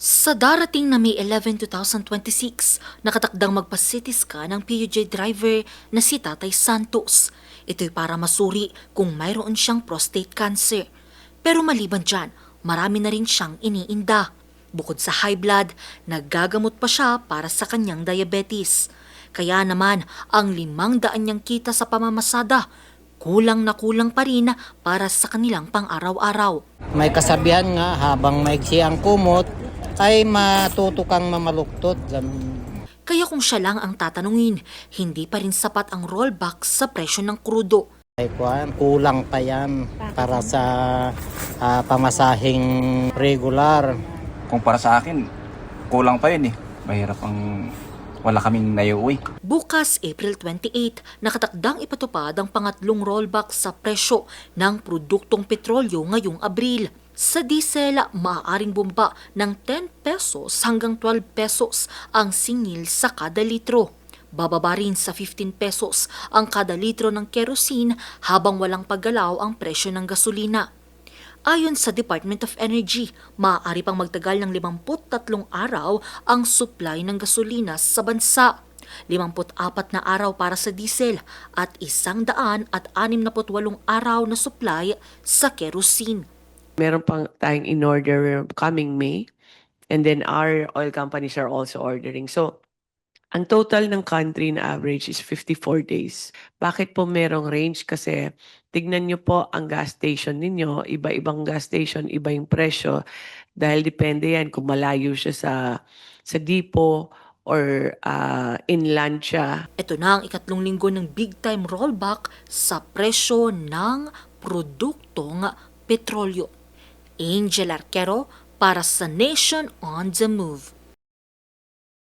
Sa darating na May 11, 2026, nakatakdang magpa-CT scan ang PUJ driver na si Tatay Santos. Ito'y para masuri kung mayroon siyang prostate cancer. Pero maliban dyan, marami na rin siyang iniinda. Bukod sa high blood, naggagamot pa siya para sa kanyang diabetes. Kaya naman, ang 500 niyang kita sa pamamasada, kulang na kulang pa rin para sa kanilang pang-araw-araw. May kasabihan nga, habang maigsi ang kumot, ay matuto kang mamaluktot. Kaya kung siya lang ang tatanungin, hindi pa rin sapat ang rollback sa presyo ng krudo. Ay kulang pa yan para sa pamasahing regular. Kung para sa akin, kulang pa yun eh. Mahirap ang wala kaming naiuwi. Bukas, April 28, nakatakdang ipatupad ang pangatlong rollback sa presyo ng produktong petrolyo ngayong Abril. Sa diesel, maaaring bumaba ng 10 pesos hanggang 12 pesos ang singil sa kada litro. Bababa rin sa 15 pesos ang kada litro ng kerosene habang walang paggalaw ang presyo ng gasolina. Ayon sa Department of Energy, maaari pang magtagal ng 53 araw ang supply ng gasolina sa bansa. 54 na araw para sa diesel at 168 araw na supply sa kerosene. Meron pang tayong in-order coming May. And then our oil companies are also ordering. So, ang total ng country na average is 54 days. Bakit po merong range? Kasi tignan nyo po ang gas station ninyo. Iba-ibang gas station, iba yung presyo. Dahil depende yan kung malayo siya sa depot or inland siya. Ito na ang ikatlong linggo ng big-time rollback sa presyo ng produktong petrolyo. Angel Arquero para sa Nation on the Move.